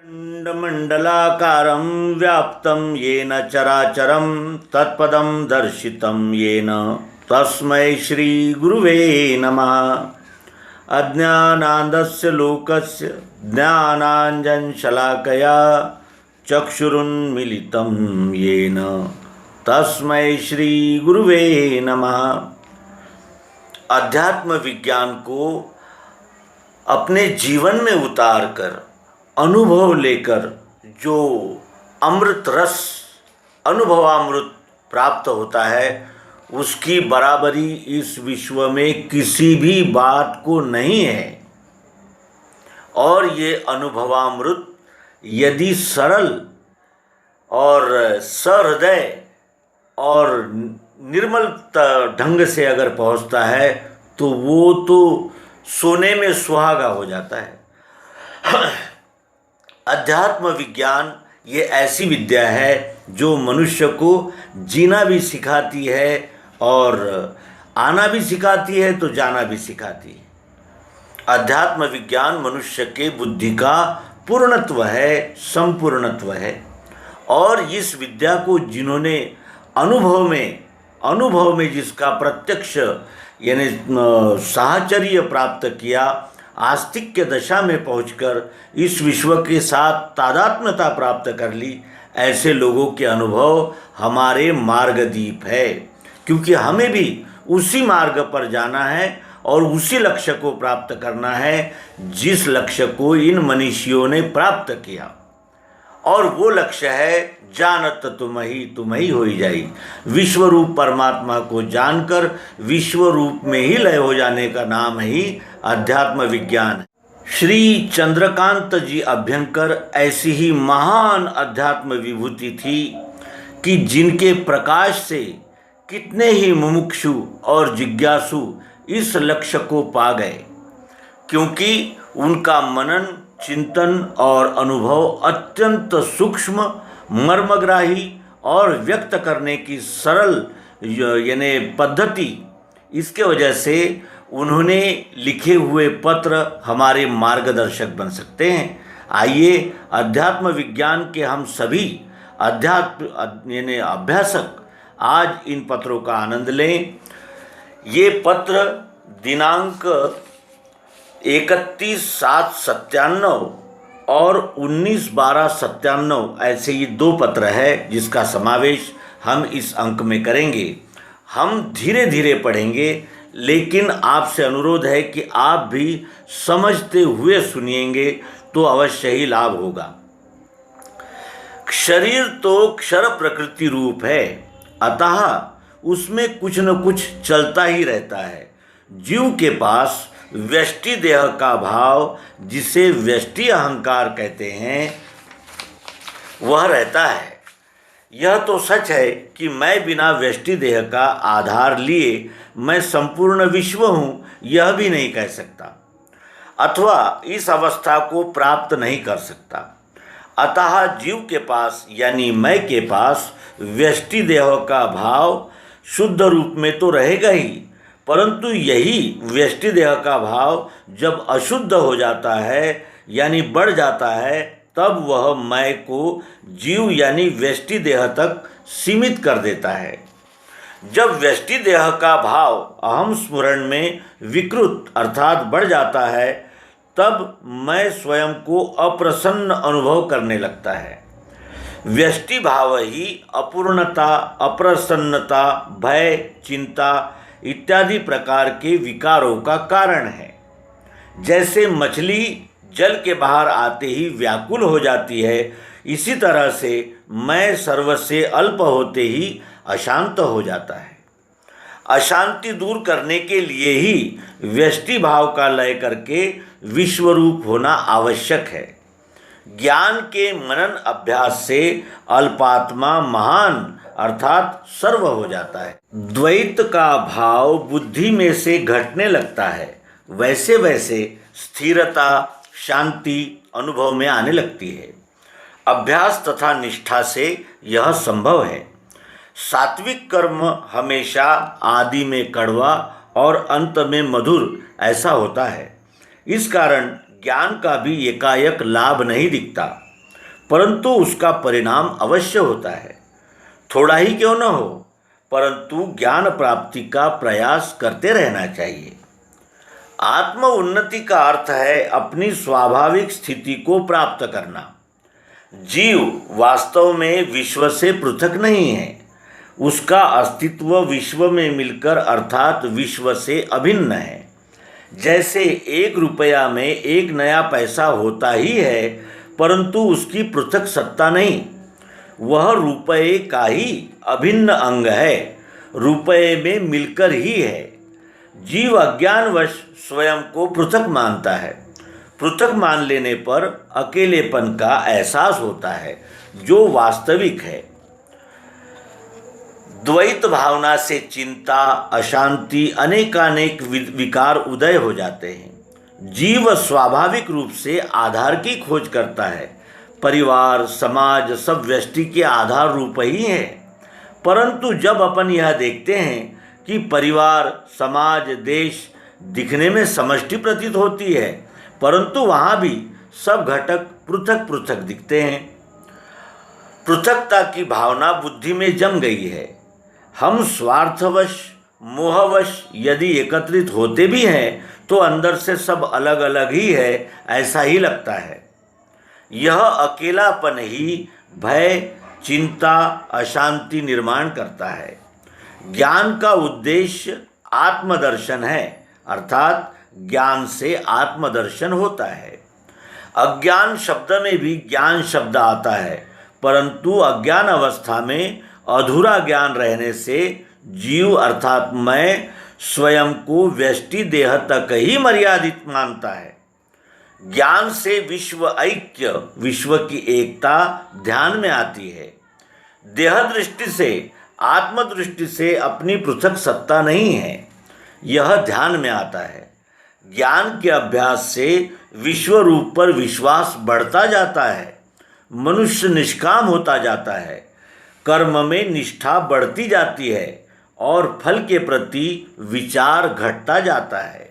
खण्डमण्डलाकारं व्याप्तं येन चराचरं तत्पदं दर्शितं येन तस्मै श्रीगुरुवे नमः। अज्ञानान्धस्य लोकस्य ज्ञानाञ्जनशलाकया चक्षुरुन्मीलितं येन तस्मै श्रीगुरुवे नमः। अध्यात्म विज्ञान को अपने जीवन में उतारकर अनुभव लेकर जो अमृत रस अनुभवामृत प्राप्त होता है, उसकी बराबरी इस विश्व में किसी भी बात को नहीं है। और ये अनुभवामृत यदि सरल और सहृदय और निर्मल ढंग से अगर पहुंचता है तो वो तो सोने में सुहागा हो जाता है। अध्यात्म विज्ञान ये ऐसी विद्या है जो मनुष्य को जीना भी सिखाती है और आना भी सिखाती है तो जाना भी सिखाती है। अध्यात्म विज्ञान मनुष्य के बुद्धि का पूर्णत्व है, संपूर्णत्व है। और इस विद्या को जिन्होंने अनुभव में जिसका प्रत्यक्ष यानी साहचर्य प्राप्त किया, आस्तिक्य दशा में पहुंचकर इस विश्व के साथ तादात्म्यता प्राप्त कर ली, ऐसे लोगों के अनुभव हमारे मार्गदीप है। क्योंकि हमें भी उसी मार्ग पर जाना है और उसी लक्ष्य को प्राप्त करना है जिस लक्ष्य को इन मनीषियों ने प्राप्त किया। और वो लक्ष्य है जानत तुम ही होई जाई। विश्व रूप परमात्मा को जानकर विश्व रूप में ही लय हो जाने का नाम ही अध्यात्म विज्ञान है। श्री चंद्रकांत जी अभ्यंकर ऐसी ही महान अध्यात्म विभूति थी कि जिनके प्रकाश से कितने ही मुमुक्षु और जिज्ञासु इस लक्ष्य को पा गए, क्योंकि उनका मनन, चिंतन और अनुभव अत्यंत सूक्ष्म, मर्मग्राही और व्यक्त करने की सरल यानी पद्धति, इसके वजह से उन्होंने लिखे हुए पत्र हमारे मार्गदर्शक बन सकते हैं। आइए अध्यात्म विज्ञान के हम सभी अध्यात्म यानी अभ्यासक आज इन पत्रों का आनंद लें। ये पत्र दिनांक 31/7/97 और 19/12/97 ऐसे ये दो पत्र है जिसका समावेश हम इस अंक में करेंगे। हम धीरे धीरे पढ़ेंगे, लेकिन आपसे अनुरोध है कि आप भी समझते हुए सुनिएंगे तो अवश्य ही लाभ होगा। शरीर तो क्षर प्रकृति रूप है, अतः उसमें कुछ न कुछ चलता ही रहता है। जीव के पास व्यष्टि देह का भाव, जिसे व्यष्टि अहंकार कहते हैं, वह रहता है। यह तो सच है कि मैं बिना व्यष्टि देह का आधार लिए मैं संपूर्ण विश्व हूँ, यह भी नहीं कह सकता, अथवा इस अवस्था को प्राप्त नहीं कर सकता। अतः जीव के पास यानी मैं के पास व्यष्टि देह का भाव शुद्ध रूप में तो रहेगा ही, परंतु यही व्यष्टि देह का भाव जब अशुद्ध हो जाता है यानी बढ़ जाता है, तब वह मैं को जीव यानी व्यष्टि देह तक सीमित कर देता है। जब व्यष्टि देह का भाव अहम स्मरण में विकृत अर्थात बढ़ जाता है, तब मैं स्वयं को अप्रसन्न अनुभव करने लगता है। व्यष्टि भाव ही अपूर्णता, अप्रसन्नता, भय, चिंता इत्यादि प्रकार के विकारों का कारण है। जैसे मछली जल के बाहर आते ही व्याकुल हो जाती है, इसी तरह से मैं सर्व से अल्प होते ही अशांत हो जाता है। अशांति दूर करने के लिए ही व्यष्टि भाव का लय करके विश्वरूप होना आवश्यक है। ज्ञान के मनन अभ्यास से अल्पात्मा महान अर्थात सर्व हो जाता है। द्वैत का भाव बुद्धि में से घटने लगता है, वैसे वैसे स्थिरता, शांति अनुभव में आने लगती है। अभ्यास तथा निष्ठा से यह संभव है। सात्विक कर्म हमेशा आदि में कड़वा और अंत में मधुर ऐसा होता है। इस कारण ज्ञान का भी एकाएक लाभ नहीं दिखता। परंतु उसका परिणाम अवश्य होता है। थोड़ा ही क्यों न हो, परंतु ज्ञान प्राप्ति का प्रयास करते रहना चाहिए। आत्म उन्नति का अर्थ है अपनी स्वाभाविक स्थिति को प्राप्त करना। जीव वास्तव में विश्व से पृथक नहीं है। उसका अस्तित्व विश्व में मिलकर अर्थात विश्व से अभिन्न है। जैसे 1 रुपया में 1 नया पैसा होता ही है, परंतु उसकी पृथक सत्ता नहीं, वह रुपये का ही अभिन्न अंग है, रुपये में मिलकर ही है। जीव अज्ञानवश स्वयं को पृथक मानता है। पृथक मान लेने पर अकेलेपन का एहसास होता है, जो वास्तविक है। द्वैत भावना से चिंता, अशांति, अनेकानेक विकार उदय हो जाते हैं। जीव स्वाभाविक रूप से आधार की खोज करता है। परिवार, समाज सब व्यष्टि के आधार रूप ही है। परंतु जब अपन यह देखते हैं कि परिवार, समाज, देश दिखने में समष्टि प्रतीत होती है, परंतु वहाँ भी सब घटक पृथक पृथक दिखते हैं। पृथकता की भावना बुद्धि में जम गई है। हम स्वार्थवश, मोहवश यदि एकत्रित होते भी हैं तो अंदर से सब अलग अलग ही है, ऐसा ही लगता है। यह अकेलापन ही भय, चिंता, अशांति निर्माण करता है। ज्ञान का उद्देश्य आत्मदर्शन है, अर्थात ज्ञान से आत्मदर्शन होता है। अज्ञान शब्द में भी ज्ञान शब्द आता है, परंतु अज्ञान अवस्था में अधूरा ज्ञान रहने से जीव अर्थात मैं स्वयं को व्यष्टि देह तक ही मर्यादित मानता है। ज्ञान से विश्व ऐक्य, विश्व की एकता ध्यान में आती है। देह दृष्टि से, आत्मदृष्टि से अपनी पृथक सत्ता नहीं है, यह ध्यान में आता है। ज्ञान के अभ्यास से विश्व रूप पर विश्वास बढ़ता जाता है। मनुष्य निष्काम होता जाता है, कर्म में निष्ठा बढ़ती जाती है और फल के प्रति विचार घटता जाता है।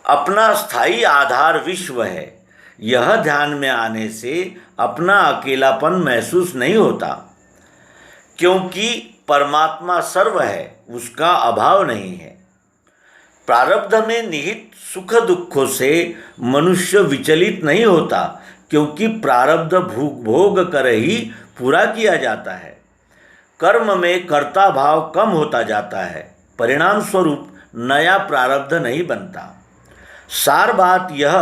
अपना स्थायी आधार विश्व है, यह ध्यान में आने से अपना अकेलापन महसूस नहीं होता, क्योंकि परमात्मा सर्व है, उसका अभाव नहीं है। प्रारब्ध में निहित सुख दुखों से मनुष्य विचलित नहीं होता, क्योंकि प्रारब्ध भोग कर ही पूरा किया जाता है। कर्म में कर्ता भाव कम होता जाता है, परिणाम स्वरूप नया प्रारब्ध नहीं बनता। सार बात यह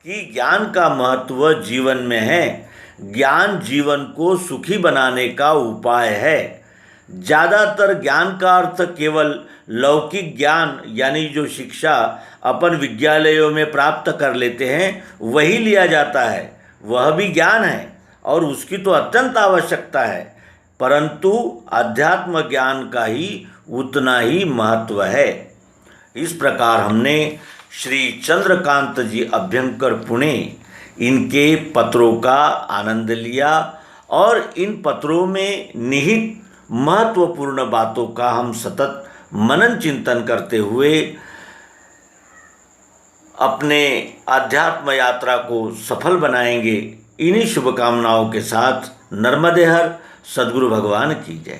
कि ज्ञान का महत्व जीवन में है। ज्ञान जीवन को सुखी बनाने का उपाय है। ज़्यादातर ज्ञान का अर्थ केवल लौकिक ज्ञान यानी जो शिक्षा अपन विद्यालयों में प्राप्त कर लेते हैं वही लिया जाता है। वह भी ज्ञान है और उसकी तो अत्यंत आवश्यकता है, परंतु अध्यात्म ज्ञान का ही उतना ही महत्व है। इस प्रकार हमने श्री चंद्रकांत जी अभ्यंकर पुणे इनके पत्रों का आनंद लिया और इन पत्रों में निहित महत्वपूर्ण बातों का हम सतत मनन चिंतन करते हुए अपने अध्यात्म यात्रा को सफल बनाएंगे। इन्हीं शुभकामनाओं के साथ नर्मदे हर। सद्गुरु भगवान की जय।